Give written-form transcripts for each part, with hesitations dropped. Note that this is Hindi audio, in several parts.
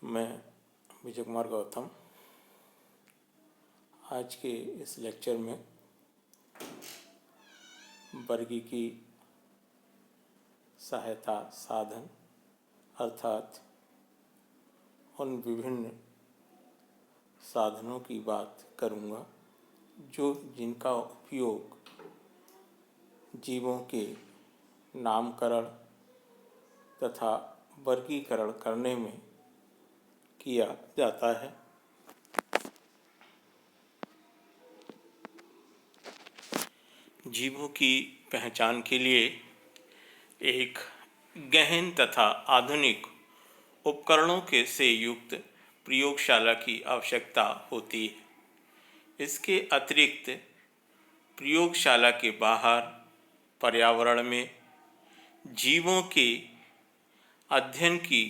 मैं विजय कुमार गौतम आज के इस लेक्चर में वर्गीकी सहायता साधन अर्थात उन विभिन्न साधनों की बात करूँगा जिनका उपयोग जीवों के नामकरण तथा वर्गीकरण करने में किया जाता है। जीवों की पहचान के लिए एक गहन तथा आधुनिक उपकरणों से युक्त प्रयोगशाला की आवश्यकता होती है। इसके अतिरिक्त प्रयोगशाला के बाहर पर्यावरण में जीवों के अध्ययन की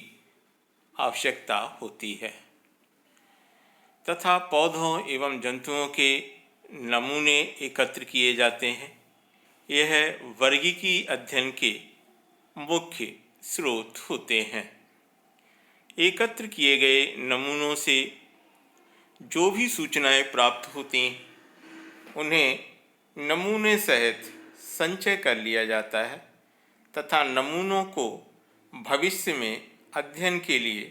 आवश्यकता होती है तथा पौधों एवं जंतुओं के नमूने एकत्र किए जाते हैं। यह वर्गीकी अध्ययन के मुख्य स्रोत होते हैं। एकत्र किए गए नमूनों से जो भी सूचनाएं प्राप्त होती हैं उन्हें नमूने सहित संचय कर लिया जाता है तथा नमूनों को भविष्य में अध्ययन के लिए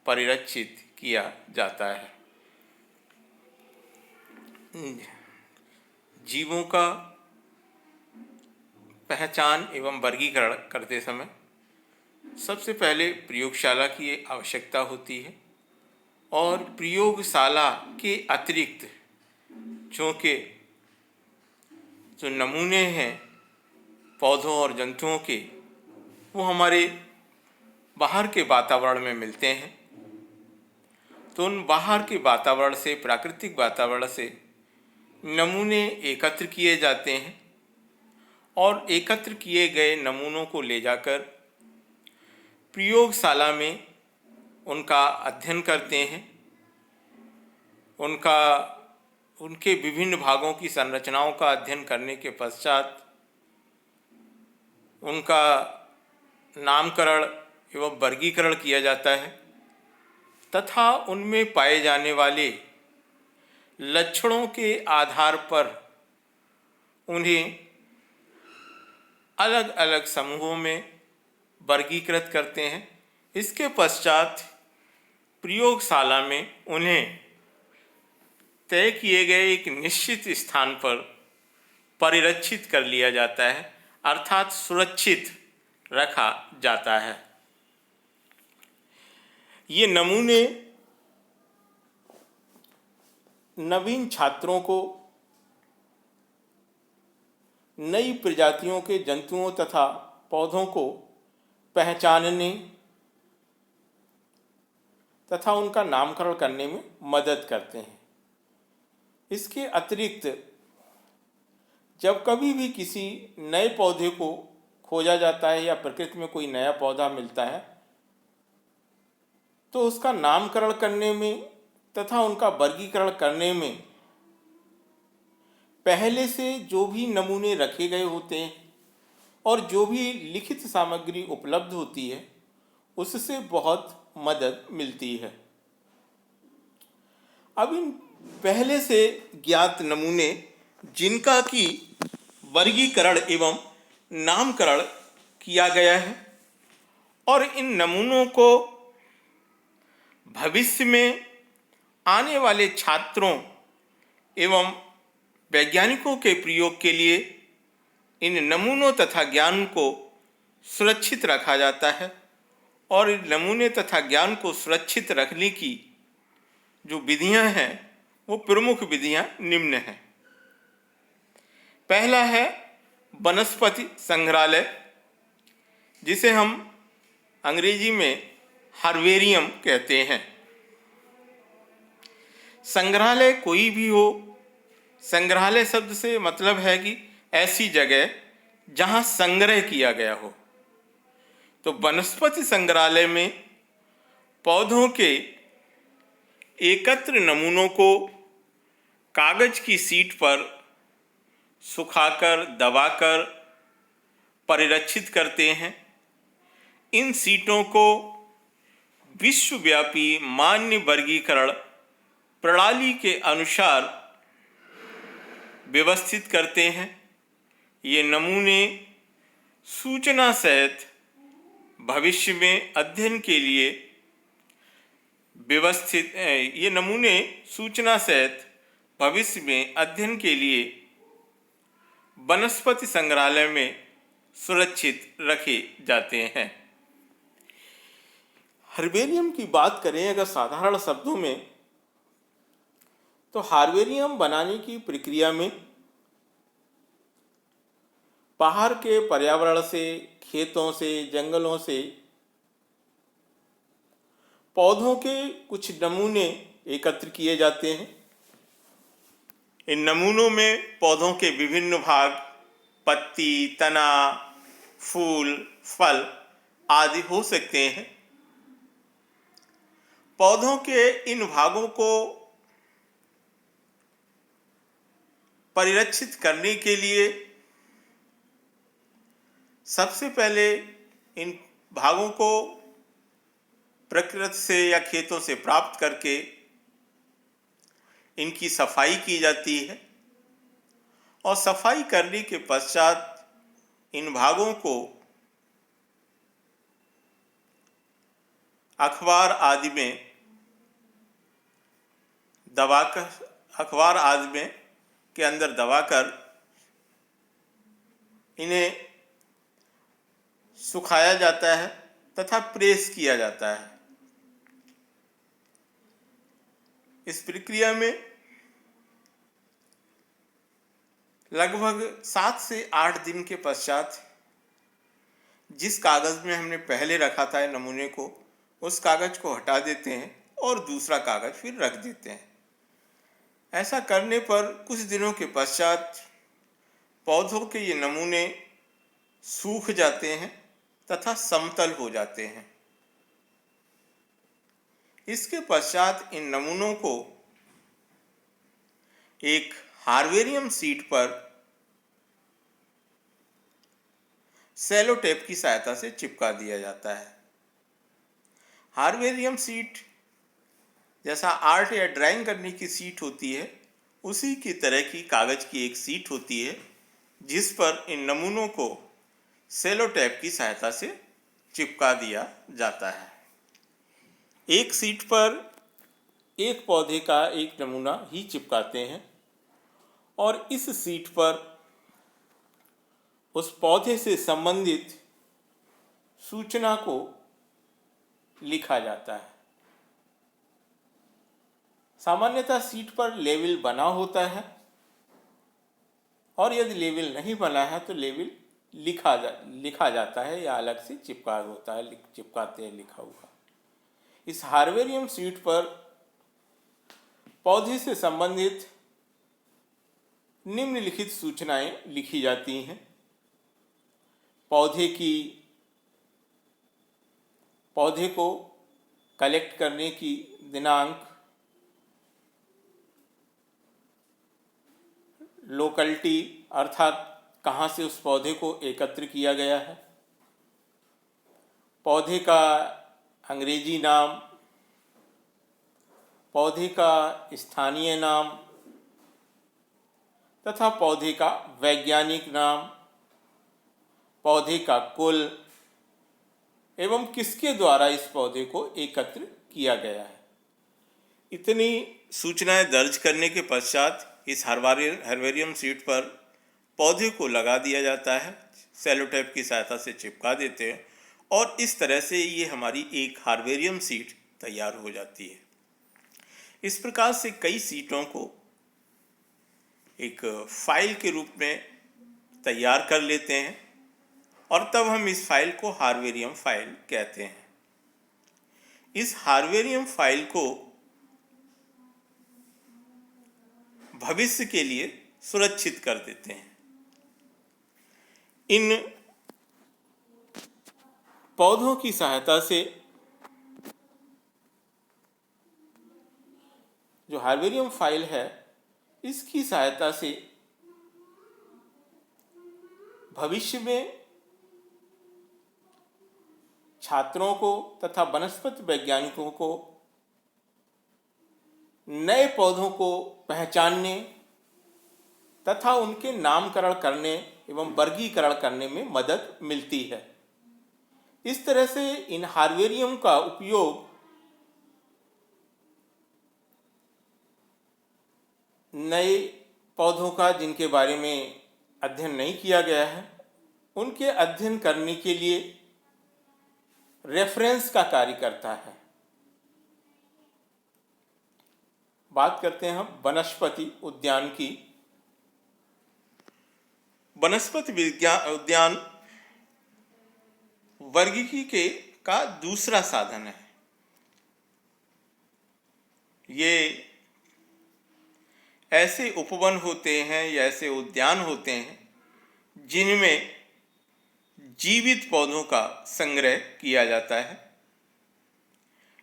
परिरक्षित किया जाता है। जीवों का पहचान एवं वर्गीकरण करते समय सबसे पहले प्रयोगशाला की आवश्यकता होती है और प्रयोगशाला के अतिरिक्त चूँकि जो नमूने हैं पौधों और जंतुओं के वो हमारे बाहर के वातावरण में मिलते हैं, तो उन बाहर के वातावरण से प्राकृतिक वातावरण से नमूने एकत्र किए जाते हैं और एकत्र किए गए नमूनों को ले जाकर प्रयोगशाला में उनका अध्ययन करते हैं। उनके विभिन्न भागों की संरचनाओं का अध्ययन करने के पश्चात उनका नामकरण एवं वर्गीकरण किया जाता है तथा उनमें पाए जाने वाले लक्षणों के आधार पर उन्हें अलग अलग समूहों में वर्गीकृत करते हैं। इसके पश्चात प्रयोगशाला में उन्हें तय किए गए एक निश्चित स्थान पर परिरक्षित कर लिया जाता है अर्थात सुरक्षित रखा जाता है। ये नमूने नवीन छात्रों को नई प्रजातियों के जंतुओं तथा पौधों को पहचानने तथा उनका नामकरण करने में मदद करते हैं। इसके अतिरिक्त जब कभी भी किसी नए पौधे को खोजा जाता है या प्रकृति में कोई नया पौधा मिलता है तो उसका नामकरण करने में तथा उनका वर्गीकरण करने में पहले से जो भी नमूने रखे गए होते हैं और जो भी लिखित सामग्री उपलब्ध होती है उससे बहुत मदद मिलती है। अब इन पहले से ज्ञात नमूने जिनका कि वर्गीकरण एवं नामकरण किया गया है और इन नमूनों को भविष्य में आने वाले छात्रों एवं वैज्ञानिकों के प्रयोग के लिए इन नमूनों तथा ज्ञान को सुरक्षित रखा जाता है और इन नमूने तथा ज्ञान को सुरक्षित रखने की जो विधियां हैं वो प्रमुख विधियां निम्न हैं। पहला है वनस्पति संग्रहालय, जिसे हम अंग्रेजी में हर्बेरियम कहते हैं। संग्रहालय कोई भी हो, संग्रहालय शब्द से मतलब है कि ऐसी जगह जहां संग्रह किया गया हो। तो वनस्पति संग्रहालय में पौधों के एकत्र नमूनों को कागज की शीट पर सुखाकर दबाकर परिरक्षित करते हैं। इन शीटों को विश्वव्यापी मान्य वर्गीकरण प्रणाली के अनुसार व्यवस्थित करते हैं। ये नमूने सूचना सहित भविष्य में अध्ययन के लिए व्यवस्थित ये नमूने सूचना सहित भविष्य में अध्ययन के लिए वनस्पति संग्रहालय में सुरक्षित रखे जाते हैं। हर्बेरियम की बात करें अगर साधारण शब्दों में, तो हर्बेरियम बनाने की प्रक्रिया में बाहर के पर्यावरण से, खेतों से, जंगलों से पौधों के कुछ नमूने एकत्र किए जाते हैं। इन नमूनों में पौधों के विभिन्न भाग, पत्ती, तना, फूल, फल आदि हो सकते हैं। पौधों के इन भागों को परिरक्षित करने के लिए सबसे पहले इन भागों को प्रकृति से या खेतों से प्राप्त करके इनकी सफाई की जाती है और सफाई करने के पश्चात इन भागों को अखबार आदि में दबाकर, अखबार आदि में के अंदर दबाकर इन्हें सुखाया जाता है तथा प्रेस किया जाता है। इस प्रक्रिया में लगभग 7 से 8 दिन के पश्चात जिस कागज़ में हमने पहले रखा था नमूने को, उस कागज़ को हटा देते हैं और दूसरा कागज़ फिर रख देते हैं। ऐसा करने पर कुछ दिनों के पश्चात पौधों के ये नमूने सूख जाते हैं तथा समतल हो जाते हैं। इसके पश्चात इन नमूनों को एक हर्बेरियम शीट पर सेलो टेप की सहायता से चिपका दिया जाता है। हर्बेरियम शीट जैसा आर्ट या ड्राइंग करने की शीट होती है, उसी की तरह की कागज़ की एक शीट होती है जिस पर इन नमूनों को सेलो टेप की सहायता से चिपका दिया जाता है। एक शीट पर एक पौधे का एक नमूना ही चिपकाते हैं और इस शीट पर उस पौधे से संबंधित सूचना को लिखा जाता है। सामान्यतः शीट पर लेबल बना होता है और यदि लेबल नहीं बना है तो लेबल लिखा जाता है या अलग से चिपका होता है, चिपकाते हैं लिखा हुआ। इस हर्बेरियम शीट पर पौधे से संबंधित निम्नलिखित सूचनाएं लिखी जाती हैं। पौधे को कलेक्ट करने की दिनांक, लोकेलिटी अर्थात कहाँ से उस पौधे को एकत्र किया गया है, पौधे का अंग्रेजी नाम, पौधे का स्थानीय नाम तथा पौधे का वैज्ञानिक नाम, पौधे का कुल एवं किसके द्वारा इस पौधे को एकत्र किया गया है। इतनी सूचनाएं दर्ज करने के पश्चात इस हर्बेरियम शीट पर पौधे को लगा दिया जाता है, सेलो टेप की सहायता से चिपका देते हैं और इस तरह से ये हमारी एक हर्बेरियम शीट तैयार हो जाती है। इस प्रकार से कई शीटों को एक फाइल के रूप में तैयार कर लेते हैं और तब हम इस फाइल को हर्बेरियम फाइल कहते हैं। इस हर्बेरियम फाइल को भविष्य के लिए सुरक्षित कर देते हैं। इन पौधों की सहायता से जो हर्बेरियम फाइल है, इसकी सहायता से भविष्य में छात्रों को तथा वनस्पति वैज्ञानिकों को नए पौधों को पहचानने तथा उनके नामकरण करने एवं वर्गीकरण करने में मदद मिलती है। इस तरह से इन हार्बेरियम का उपयोग नए पौधों का जिनके बारे में अध्ययन नहीं किया गया है उनके अध्ययन करने के लिए रेफरेंस का कार्य करता है। बात करते हैं हम वनस्पति उद्यान की। वनस्पति उद्यान वर्गीकी का दूसरा साधन है। ये ऐसे उपवन होते हैं या ऐसे उद्यान होते हैं जिनमें जीवित पौधों का संग्रह किया जाता है।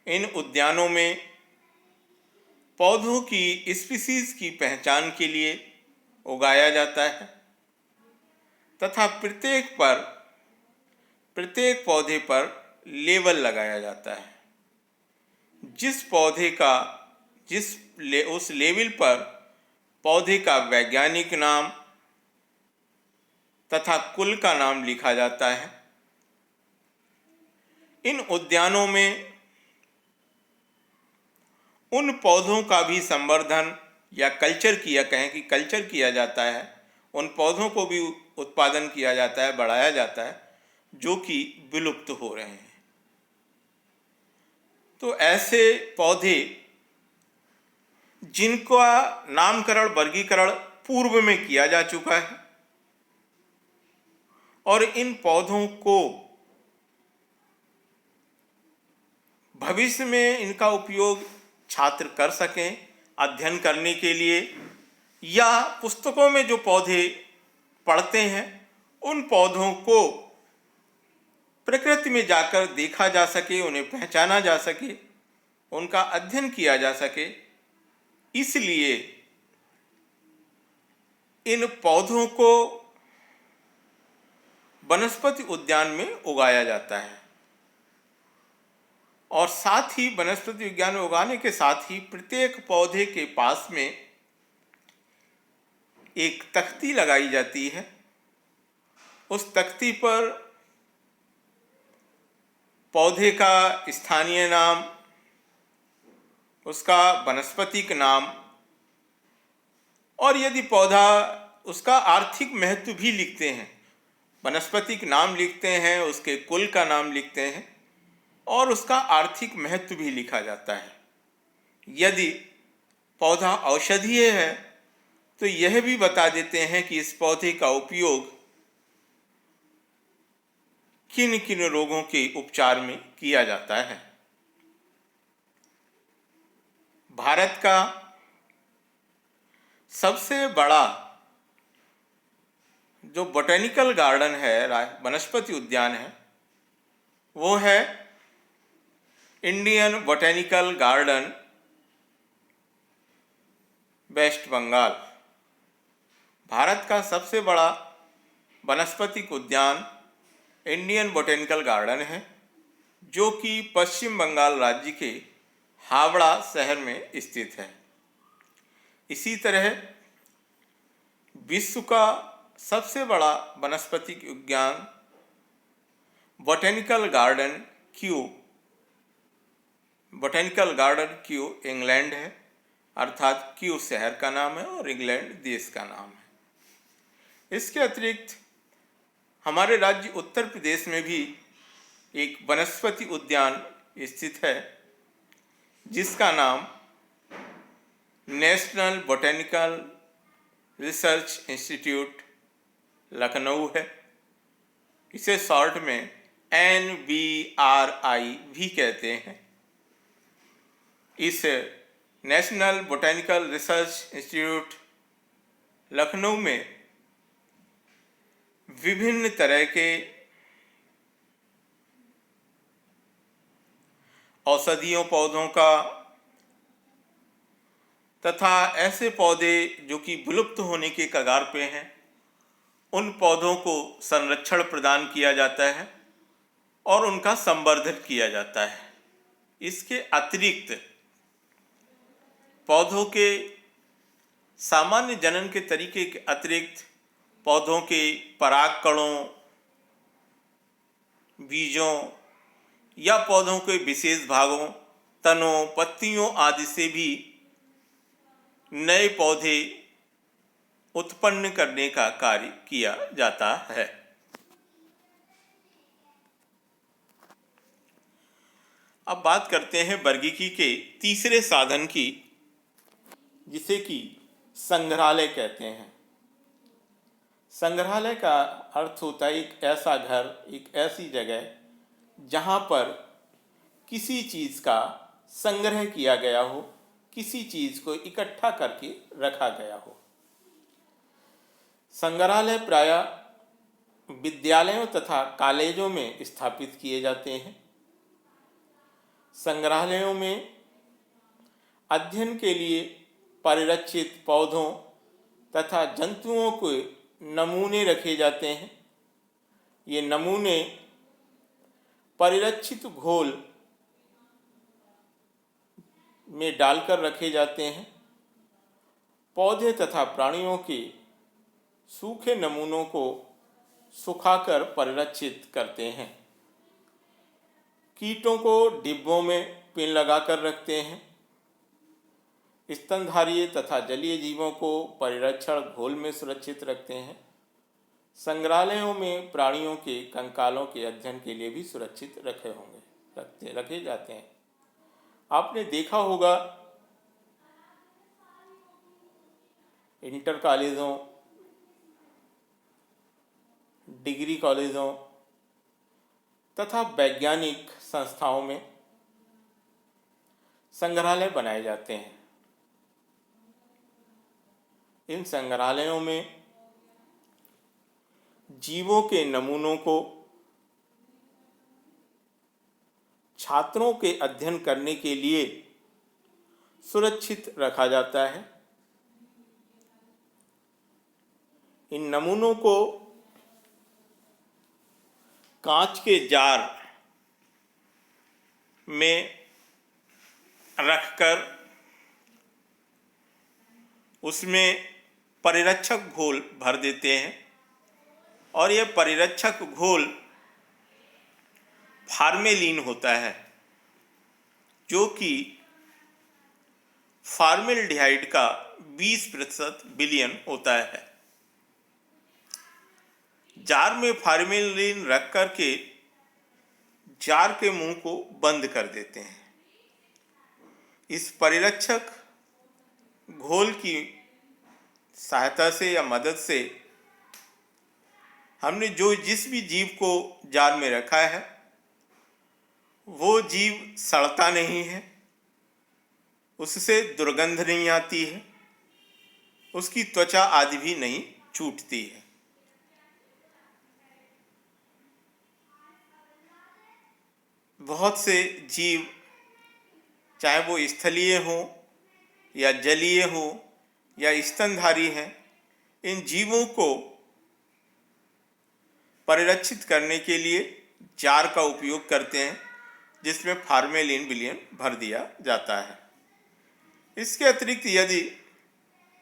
इन उद्यानों में पौधों की स्पीसीज की पहचान के लिए उगाया जाता है तथा प्रत्येक पौधे पर लेबल लगाया जाता है। उस लेबल पर पौधे का वैज्ञानिक नाम तथा कुल का नाम लिखा जाता है। इन उद्यानों में उन पौधों का भी संवर्धन या कल्चर किया जाता है। उन पौधों को भी उत्पादन किया जाता है, बढ़ाया जाता है जो कि विलुप्त हो रहे हैं। तो ऐसे पौधे जिनका नामकरण वर्गीकरण पूर्व में किया जा चुका है और इन पौधों को भविष्य में इनका उपयोग छात्र कर सकें अध्ययन करने के लिए, या पुस्तकों में जो पौधे पढ़ते हैं उन पौधों को प्रकृति में जाकर देखा जा सके, उन्हें पहचाना जा सके, उनका अध्ययन किया जा सके। इसलिए इन पौधों को वनस्पति उद्यान में उगाया जाता है और साथ ही वनस्पति विज्ञान में उगाने के साथ ही प्रत्येक पौधे के पास में एक तख्ती लगाई जाती है। उस तख्ती पर पौधे का स्थानीय नाम, उसका वनस्पतिक नाम और यदि पौधा उसका आर्थिक महत्व भी लिखते हैं। वनस्पतिक नाम लिखते हैं, उसके कुल का नाम लिखते हैं और उसका आर्थिक महत्व भी लिखा जाता है। यदि पौधा औषधीय है तो यह भी बता देते हैं कि इस पौधे का उपयोग किन किन रोगों के उपचार में किया जाता है। भारत का सबसे बड़ा जो बॉटेनिकल गार्डन है, वनस्पति उद्यान है, वो है Indian botanical garden, West Bengal. Bharat का सबसे बड़ा वनस्पतिक उद्यान इंडियन बॉटेनिकल गार्डन है जो कि पश्चिम बंगाल राज्य के हावड़ा शहर में स्थित है। इसी तरह विश्व का सबसे बड़ा वनस्पतिक उद्यान बॉटेनिकल गार्डन क्यू इंग्लैंड है, अर्थात क्यू शहर का नाम है और इंग्लैंड देश का नाम है। इसके अतिरिक्त हमारे राज्य उत्तर प्रदेश में भी एक वनस्पति उद्यान स्थित है जिसका नाम national botanical research institute Lucknow है। इसे शॉर्ट में NBRI भी कहते हैं। इस national botanical research institute Lucknow में विभिन्न तरह के औषधीय पौधों का तथा ऐसे पौधे जो कि विलुप्त होने के कगार पे हैं उन पौधों को संरक्षण प्रदान किया जाता है और उनका संवर्धन किया जाता है। इसके अतिरिक्त पौधों के सामान्य जनन के तरीके के अतिरिक्त पौधों के परागकणों, बीजों या पौधों के विशेष भागों, तनों, पत्तियों आदि से भी नए पौधे उत्पन्न करने का कार्य किया जाता है। अब बात करते हैं वर्गीकी के तीसरे साधन की, जिसे कि संग्रहालय कहते हैं। संग्रहालय का अर्थ होता है एक ऐसा घर, एक ऐसी जगह जहाँ पर किसी चीज़ का संग्रह किया गया हो, किसी चीज़ को इकट्ठा करके रखा गया हो। संग्रहालय प्रायः विद्यालयों तथा कॉलेजों में स्थापित किए जाते हैं। संग्रहालयों में अध्ययन के लिए परिरक्षित पौधों तथा जंतुओं के नमूने रखे जाते हैं। ये नमूने परिरक्षित घोल में डालकर रखे जाते हैं। पौधे तथा प्राणियों के सूखे नमूनों को सुखाकर परिरक्षित करते हैं। कीटों को डिब्बों में पिन लगाकर रखते हैं। स्तनधारी तथा जलीय जीवों को परिरक्षण घोल में सुरक्षित रखते हैं। संग्रहालयों में प्राणियों के कंकालों के अध्ययन के लिए भी सुरक्षित रखे जाते हैं। आपने देखा होगा इंटर कॉलेजों, डिग्री कॉलेजों तथा वैज्ञानिक संस्थाओं में संग्रहालय बनाए जाते हैं। इन संग्रहालयों में जीवों के नमूनों को छात्रों के अध्ययन करने के लिए सुरक्षित रखा जाता है। इन नमूनों को कांच के जार में रखकर उसमें परिरक्षक घोल भर देते हैं और यह परिरक्षक घोल फार्मेलिन होता है, जो कि फॉर्मेल्डिहाइड का 20% विलयन होता है। जार में फार्मेलिन रख कर के जार के मुंह को बंद कर देते हैं। इस परिरक्षक घोल की सहायता से या मदद से हमने जिस भी जीव को जार में रखा है वो जीव सड़ता नहीं है, उससे दुर्गंध नहीं आती है, उसकी त्वचा आदि भी नहीं छूटती है। बहुत से जीव, चाहे वो स्थलीय हो या जलीय हो या स्तनधारी हैं, इन जीवों को परिरक्षित करने के लिए जार का उपयोग करते हैं, जिसमें फार्मेलिन विलयन भर दिया जाता है। इसके अतिरिक्त यदि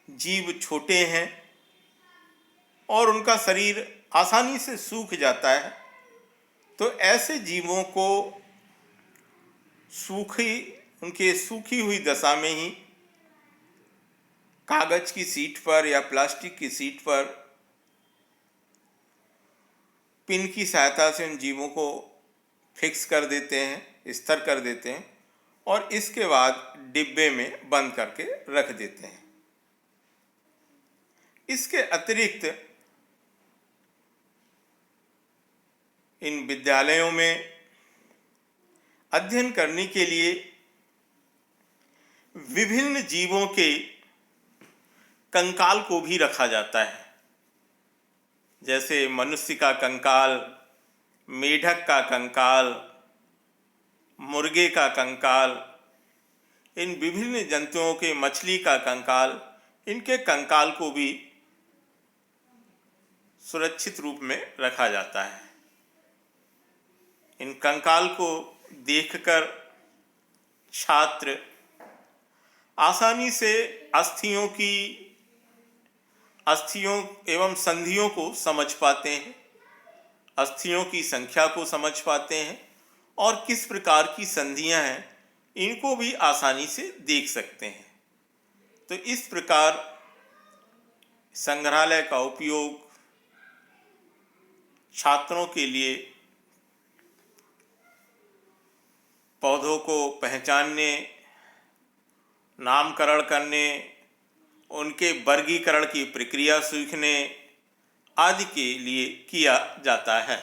जीव छोटे हैं और उनका शरीर आसानी से सूख जाता है, तो ऐसे जीवों को उनके सूखी हुई दशा में ही कागज की सीट पर या प्लास्टिक की सीट पर पिन की सहायता से उन जीवों को फिक्स कर देते हैं, स्थिर कर देते हैं और इसके बाद डिब्बे में बंद करके रख देते हैं। इसके अतिरिक्त इन विद्यालयों में अध्ययन करने के लिए विभिन्न जीवों के कंकाल को भी रखा जाता है, जैसे मनुष्य का कंकाल, मेढक का कंकाल, मुर्गे का कंकाल, इन विभिन्न जंतुओं के, मछली का कंकाल, इनके कंकाल को भी सुरक्षित रूप में रखा जाता है। इन कंकाल को देखकर छात्र आसानी से अस्थियों एवं संधियों को समझ पाते हैं, अस्थियों की संख्या को समझ पाते हैं और किस प्रकार की संधियां हैं इनको भी आसानी से देख सकते हैं। तो इस प्रकार संग्रहालय का उपयोग छात्रों के लिए पौधों को पहचानने, नामकरण करने, उनके वर्गीकरण की प्रक्रिया सीखने आदि के लिए किया जाता है।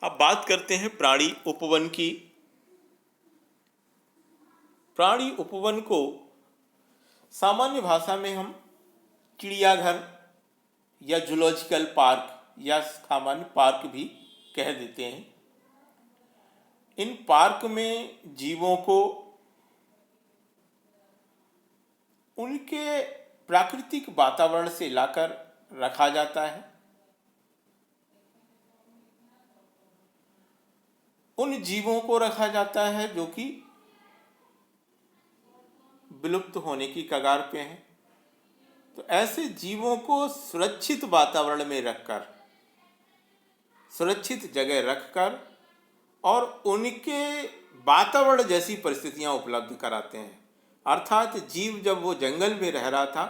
अब बात करते हैं प्राणी उपवन की। प्राणी उपवन को सामान्य भाषा में हम चिड़ियाघर या जूलॉजिकल पार्क या सामान्य पार्क भी कह देते हैं। इन पार्क में जीवों को उनके प्राकृतिक वातावरण से लाकर रखा जाता है। उन जीवों को रखा जाता है जो कि विलुप्त होने की कगार पे हैं। तो ऐसे जीवों को सुरक्षित वातावरण में रखकर, सुरक्षित जगह रखकर और उनके वातावरण जैसी परिस्थितियां उपलब्ध कराते हैं। अर्थात जीव जब वो जंगल में रह रहा था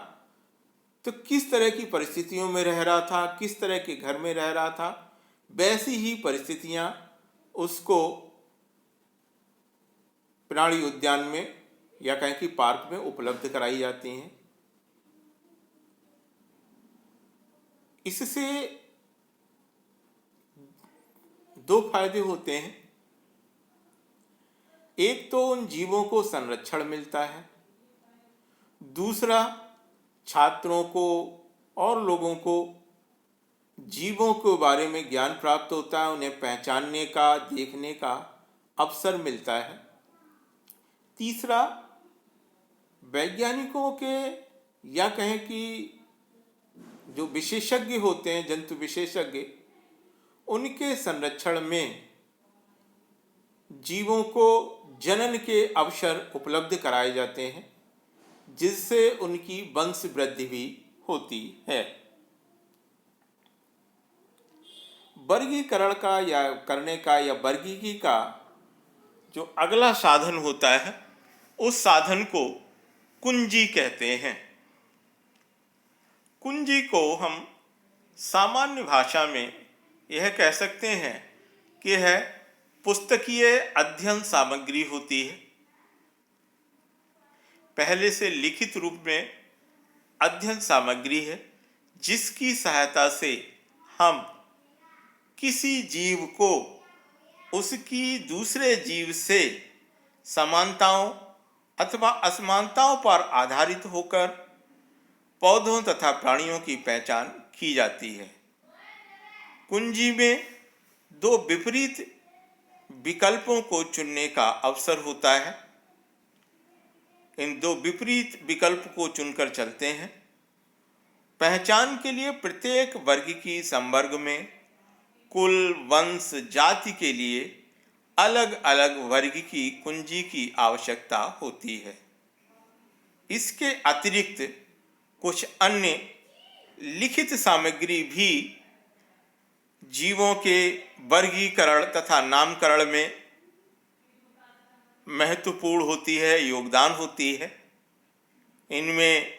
तो किस तरह की परिस्थितियों में रह रहा था, किस तरह के घर में रह रहा था, वैसी ही परिस्थितियां उसको प्राणी उद्यान में या कहें कि पार्क में उपलब्ध कराई जाती हैं। इससे दो फायदे होते हैं। एक तो उन जीवों को संरक्षण मिलता है, दूसरा छात्रों को और लोगों को जीवों के बारे में ज्ञान प्राप्त होता है, उन्हें पहचानने का, देखने का अवसर मिलता है। तीसरा, वैज्ञानिकों के या कहें कि जो विशेषज्ञ होते हैं, जंतु विशेषज्ञ, उनके संरक्षण में जीवों को जनन के अवसर उपलब्ध कराए जाते हैं, जिससे उनकी वंश वृद्धि भी होती है। वर्गीकरण का या करने का या वर्गीकी का जो अगला साधन होता है, उस साधन को कुंजी कहते हैं। कुंजी को हम सामान्य भाषा में यह कह सकते हैं कि यह पुस्तकीय अध्ययन सामग्री होती है। पहले से लिखित रूप में अध्ययन सामग्री है जिसकी सहायता से हम किसी जीव को उसकी दूसरे जीव से समानताओं अथवा असमानताओं पर आधारित होकर पौधों तथा प्राणियों की पहचान की जाती है। कुंजी में दो विपरीत विकल्पों को चुनने का अवसर होता है। इन दो विपरीत विकल्प को चुनकर चलते हैं। पहचान के लिए प्रत्येक वर्ग की संवर्ग में कुल, वंश, जाति के लिए अलग अलग वर्ग की कुंजी की आवश्यकता होती है। इसके अतिरिक्त कुछ अन्य लिखित सामग्री भी जीवों के वर्गीकरण तथा नामकरण में महत्वपूर्ण होती है, योगदान होती है। इनमें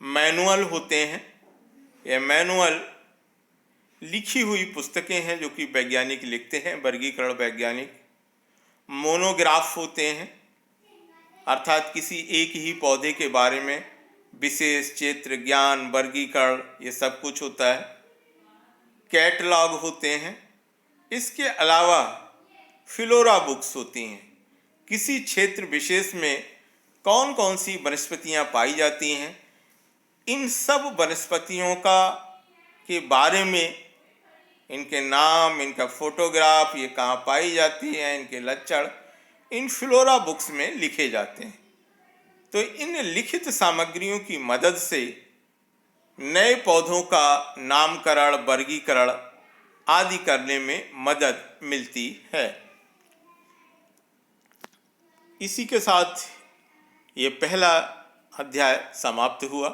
मैनुअल होते हैं। यह मैनुअल लिखी हुई पुस्तकें हैं जो कि वैज्ञानिक लिखते हैं, वर्गीकरण वैज्ञानिक। मोनोग्राफ होते हैं, अर्थात किसी एक ही पौधे के बारे में विशेष चित्र, ज्ञान, वर्गीकरण, ये सब कुछ होता है। कैटलॉग होते हैं। इसके अलावा फ्लोरा बुक्स होती हैं। किसी क्षेत्र विशेष में कौन कौन सी वनस्पतियां पाई जाती हैं, इन सब वनस्पतियों के बारे में इनके नाम, इनका फोटोग्राफ, ये कहाँ पाई जाती हैं, इनके लक्षण इन फ्लोरा बुक्स में लिखे जाते हैं। तो इन लिखित सामग्रियों की मदद से नए पौधों का नामकरण, वर्गीकरण आदि करने में मदद मिलती है। इसी के साथ ये पहला अध्याय समाप्त हुआ।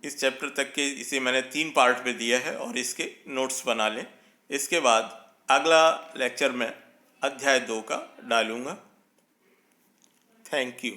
इस चैप्टर तक के इसे मैंने 3 पार्ट में दिया है और इसके नोट्स बना लें। इसके बाद अगला लेक्चर में अध्याय 2 का डालूंगा। Thank you.